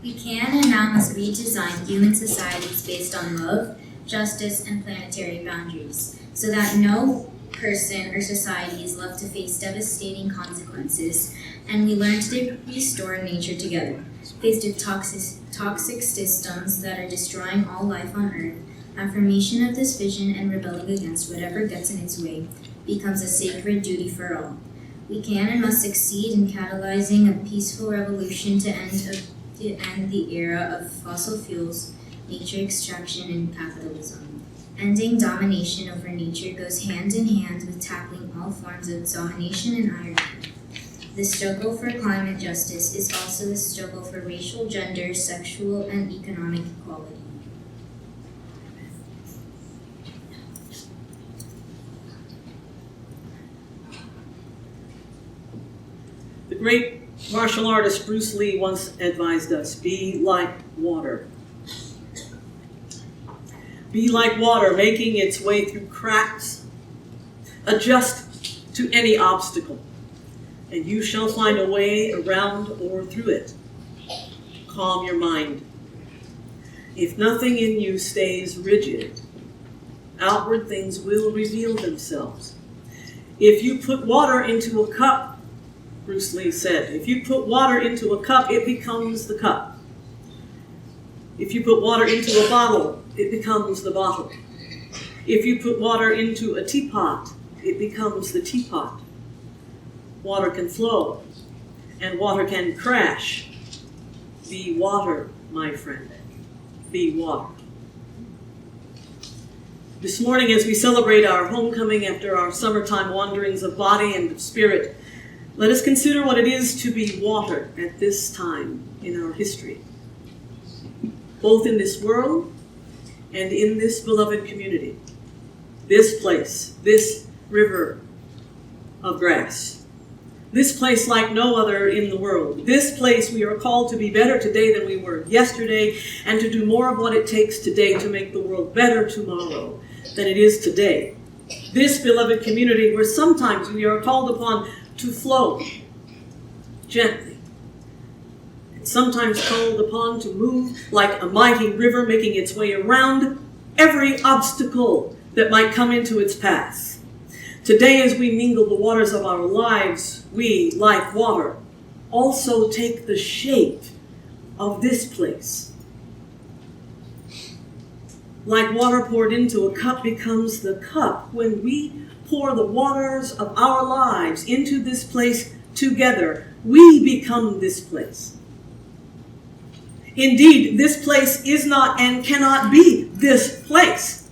We can and now must redesign human societies based on love, justice, and planetary boundaries, so that no person or society is left to face devastating consequences, and we learn to restore nature together. Faced with toxic systems that are destroying all life on Earth, affirmation of this vision and rebelling against whatever gets in its way becomes a sacred duty for all. We can and must succeed in catalyzing a peaceful revolution to end the era of fossil fuels, nature extraction, and capitalism. Ending domination over nature goes hand in hand with tackling all forms of domination and hierarchy. The struggle for climate justice is also a struggle for racial, gender, sexual, and economic equality. The great martial artist Bruce Lee once advised us, be like water. Be like water, making its way through cracks. Adjust to any obstacle, and you shall find a way around or through it. Calm your mind. If nothing in you stays rigid, outward things will reveal themselves. If you put water into a cup, Bruce Lee said, if you put water into a cup, it becomes the cup. If you put water into a bottle, it becomes the bottle. If you put water into a teapot, it becomes the teapot. Water can flow, and water can crash. Be water, my friend. Be water. This morning, as we celebrate our homecoming after our summertime wanderings of body and of spirit, let us consider what it is to be water at this time in our history, both in this world and in this beloved community, this place, this river of grass, this place like no other in the world, this place we are called to be better today than we were yesterday, and to do more of what it takes today to make the world better tomorrow than it is today. This beloved community where sometimes we are called upon to flow gently, and sometimes called upon to move like a mighty river, making its way around every obstacle that might come into its path. Today, as we mingle the waters of our lives, we, like water, also take the shape of this place. Like water poured into a cup becomes the cup when we pour the waters of our lives into this place together. We become this place. Indeed, this place is not and cannot be this place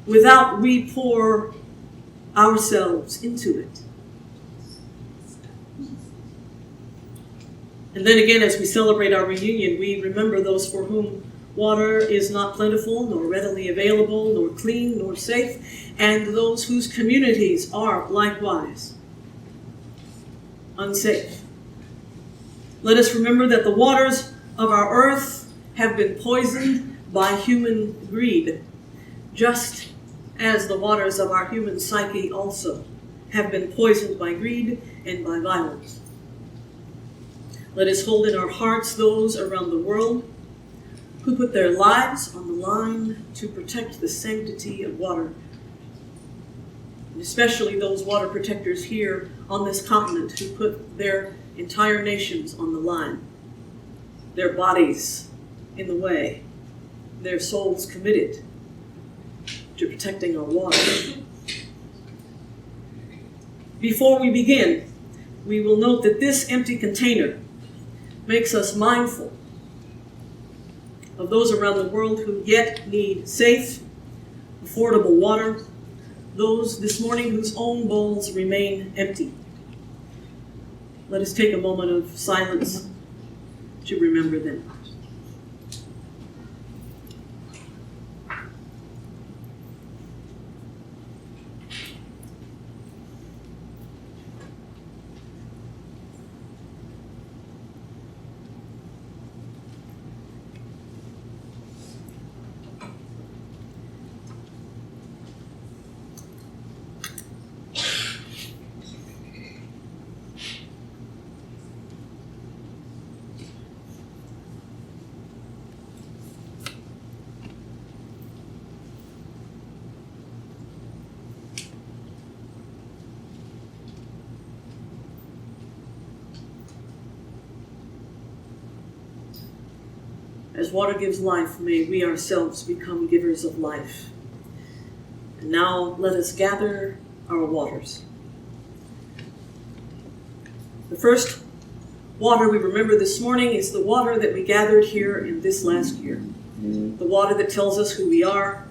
without we pour ourselves into it. And then again, as we celebrate our reunion, we remember those for whom water is not plentiful, nor readily available, nor clean, nor safe, and those whose communities are likewise unsafe. Let us remember that the waters of our earth have been poisoned by human greed, just as the waters of our human psyche also have been poisoned by greed and by violence. Let us hold in our hearts those around the world who put their lives on the line to protect the sanctity of water, and especially those water protectors here on this continent who put their entire nations on the line, their bodies in the way, their souls committed to protecting our water. Before we begin, we will note that this empty container makes us mindful of those around the world who yet need safe, affordable water, those this morning whose own bowls remain empty. Let us take a moment of silence to remember them. As water gives life, may we ourselves become givers of life. And now let us gather our waters. The first water we remember this morning is the water that we gathered here in this last year. The water that tells us who we are,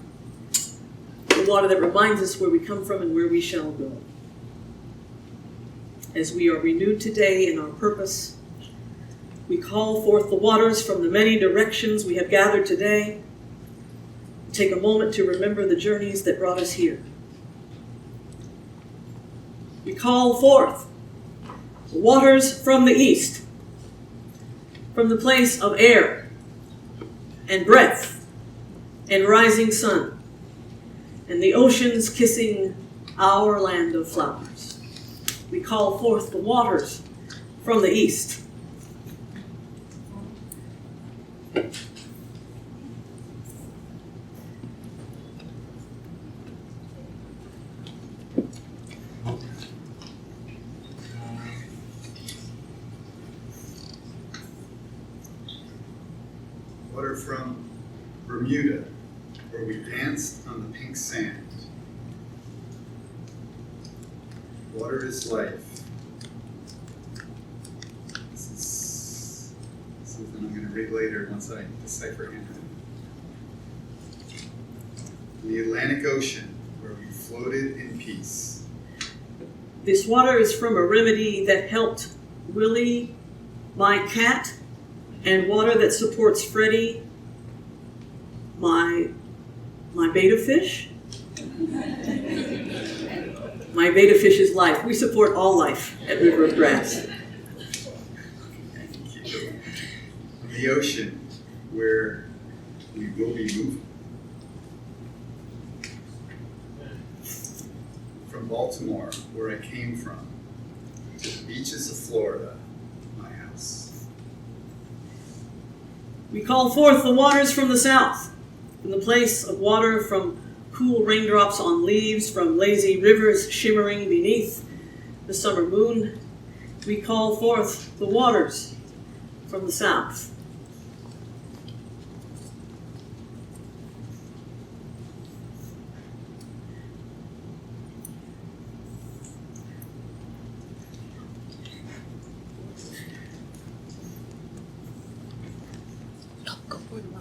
the water that reminds us where we come from and where we shall go. As we are renewed today in our purpose, we call forth the waters from the many directions we have gathered today. Take a moment to remember the journeys that brought us here. We call forth the waters from the east, from the place of air and breath and rising sun, and the oceans kissing our land of flowers. We call forth the waters from the east. Water from Bermuda, where we danced on the pink sand. Water is life. This is something I'm going to read later once I decipher handwriting. The Atlantic Ocean, where we floated in peace. This water is from a remedy that helped Willie, my cat, and water that supports Freddie, my betta fish. My betta fish is life. We support all life at River of Grass. Thank you. The ocean, where we will be moving. From Baltimore, where I came from, to the beaches of Florida, my house. We call forth the waters from the south, from the place of water, from cool raindrops on leaves, from lazy rivers shimmering beneath the summer moon. We call forth the waters from the south.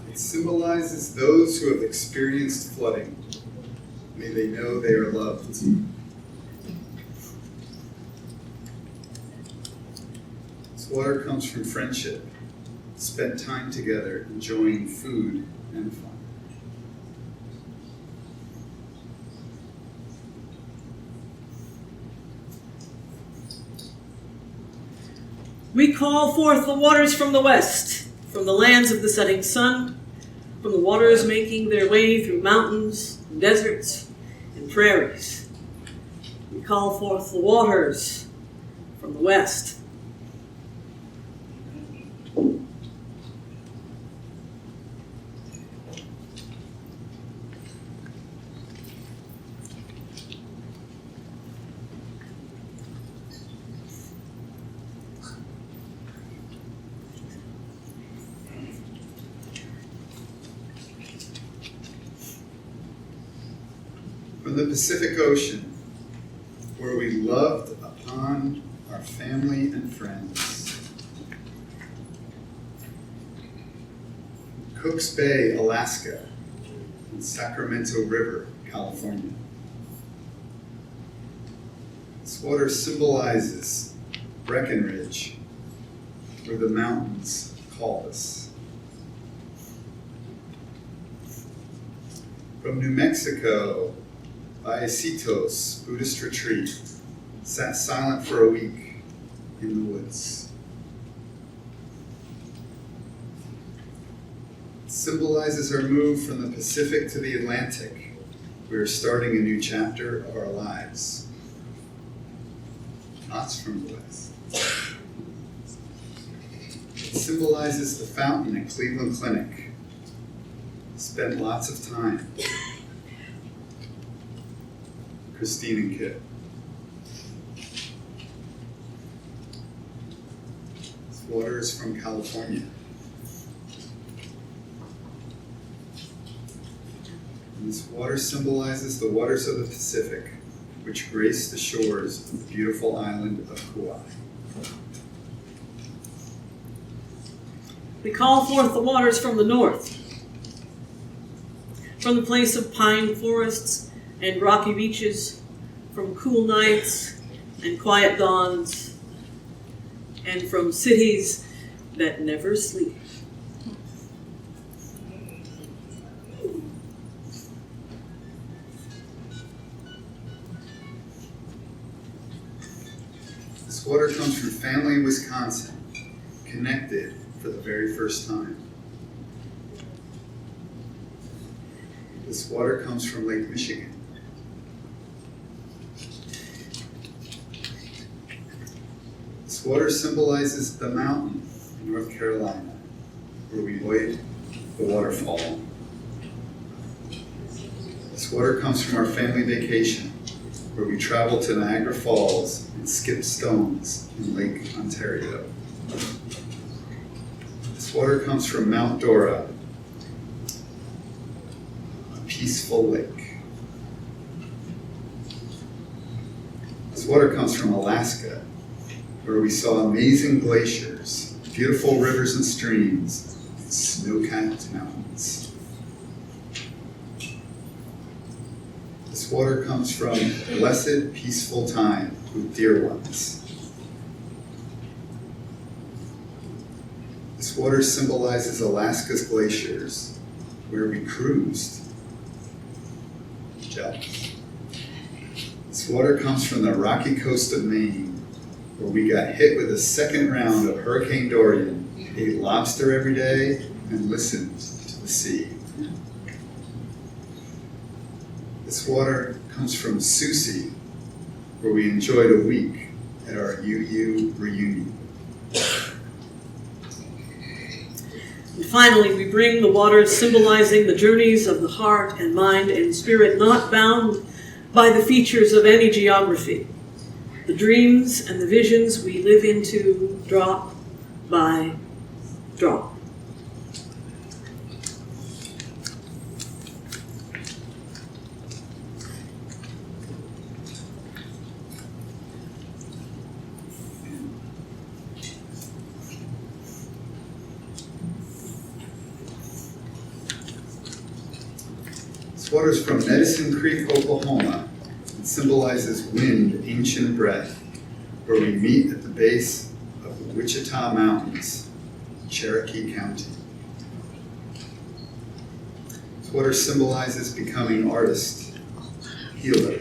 It symbolizes those who have experienced flooding. May they know they are loved. This water comes from friendship, spent time together enjoying food and fun. We call forth the waters from the west, from the lands of the setting sun, from the waters making their way through mountains and deserts and prairies. We call forth the waters from the west. From the Pacific Ocean, where we loved upon our family and friends. Cooks Bay, Alaska, and Sacramento River, California. This water symbolizes Breckenridge, where the mountains call us. From New Mexico, Vallecitos Buddhist retreat, sat silent for a week in the woods. It symbolizes our move from the Pacific to the Atlantic. We are starting a new chapter of our lives. Knots from the west. It symbolizes the fountain at Cleveland Clinic. Spent lots of time. Christine and Kit. This water is from California. This water symbolizes the waters of the Pacific, which grace the shores of the beautiful island of Kauai. We call forth the waters from the north, from the place of pine forests and rocky beaches, from cool nights and quiet dawns, and from cities that never sleep. This water comes from family in Wisconsin, connected for the very first time. This water comes from Lake Michigan. This water symbolizes the mountain in North Carolina, where we wait the waterfall. This water comes from our family vacation, where we travel to Niagara Falls and skip stones in Lake Ontario. This water comes from Mount Dora, a peaceful lake. This water comes from Alaska, where we saw amazing glaciers, beautiful rivers and streams, and snow-capped mountains. This water comes from blessed, peaceful time with dear ones. This water symbolizes Alaska's glaciers, where we cruised. Jealous. This water comes from the rocky coast of Maine, where we got hit with a second round of Hurricane Dorian, ate lobster every day, and listened to the sea. This water comes from Susie, where we enjoyed a week at our UU reunion. And finally, we bring the waters symbolizing the journeys of the heart and mind and spirit, not bound by the features of any geography. The dreams and the visions we live into drop by drop. This water is from Medicine Creek, Oklahoma. It symbolizes wind, ancient breath, where we meet at the base of the Wichita Mountains, Cherokee County. This water symbolizes becoming artist, healer,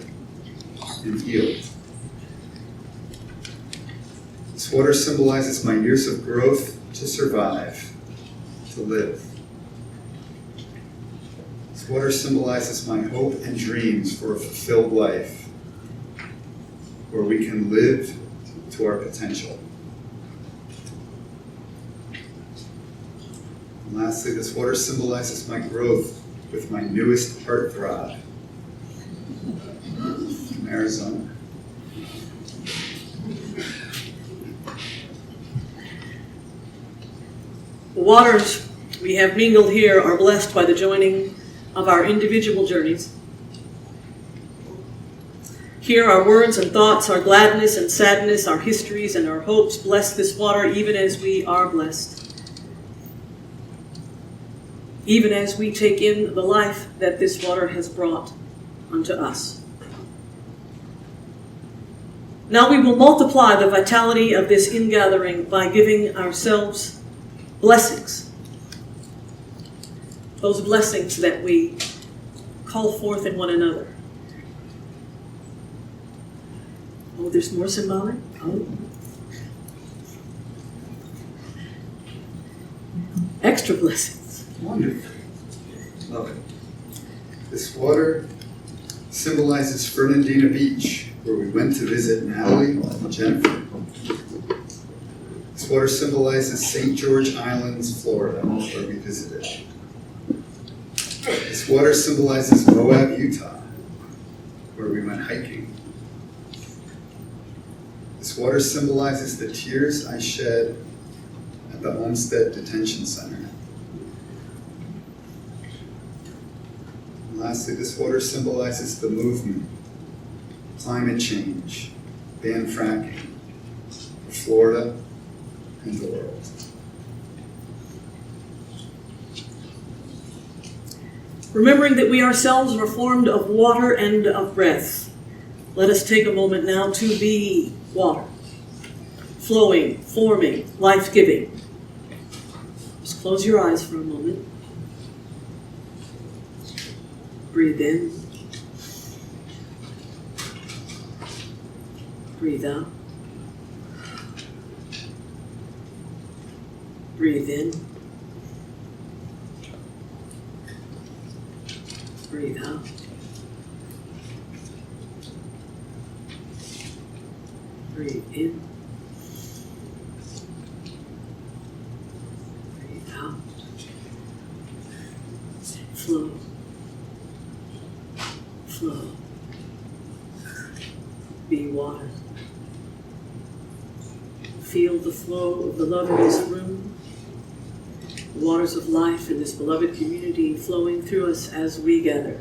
and healed. This water symbolizes my years of growth to survive, to live. This water symbolizes my hope and dreams for a fulfilled life, where we can live to our potential. And lastly, this water symbolizes my growth with my newest heartthrob from Arizona. The waters we have mingled here are blessed by the joining of our individual journeys. Here, our words and thoughts, our gladness and sadness, our histories and our hopes bless this water even as we are blessed. Even as we take in the life that this water has brought unto us. Now we will multiply the vitality of this ingathering by giving ourselves blessings. Those blessings that we call forth in one another. Oh, there's more symbolic? Oh. Extra blessings. Wonderful. Love it. This water symbolizes Fernandina Beach, where we went to visit Natalie and Jennifer. This water symbolizes St. George Islands, Florida, where we visited. This water symbolizes Moab, Utah, where we went hiking. This water symbolizes the tears I shed at the Homestead Detention Center. And lastly, this water symbolizes the movement, climate change, ban fracking for Florida and the world. Remembering that we ourselves are formed of water and of breath, let us take a moment now to be water, flowing, forming, life-giving. Just close your eyes for a moment. Breathe in. Breathe out. Breathe in. Breathe out. Breathe in. Breathe out. Flow. Flow. Be water. Feel the flow of the love in this room, the waters of life in this beloved community flowing through us as we gather.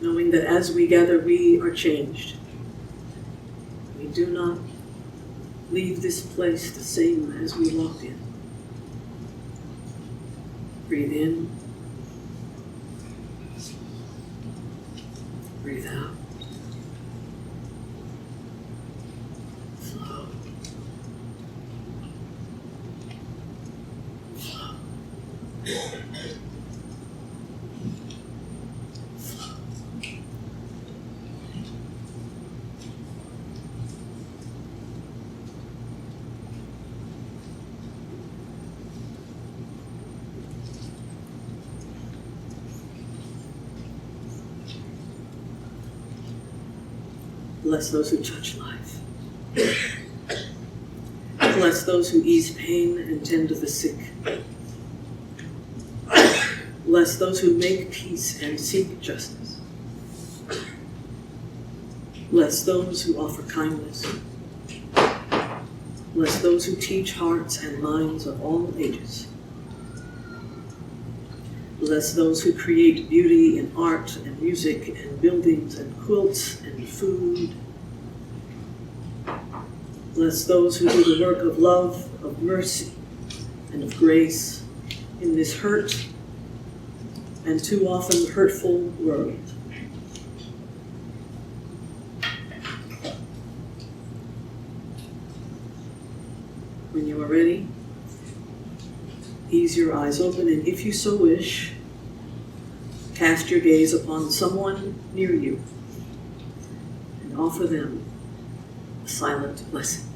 Knowing that as we gather, we are changed. We do not leave this place the same as we walked in. Breathe in. Breathe out. Flow. Flow. Flow. Bless those who touch life. Bless those who ease pain and tend to the sick. Bless those who make peace and seek justice. Bless those who offer kindness. Bless those who teach hearts and minds of all ages. Bless those who create beauty in art and music and buildings and quilts and food. Bless those who do the work of love, of mercy, and of grace in this hurt and too often hurtful world. When you are ready, ease your eyes open, and if you so wish, cast your gaze upon someone near you and offer them a silent blessing.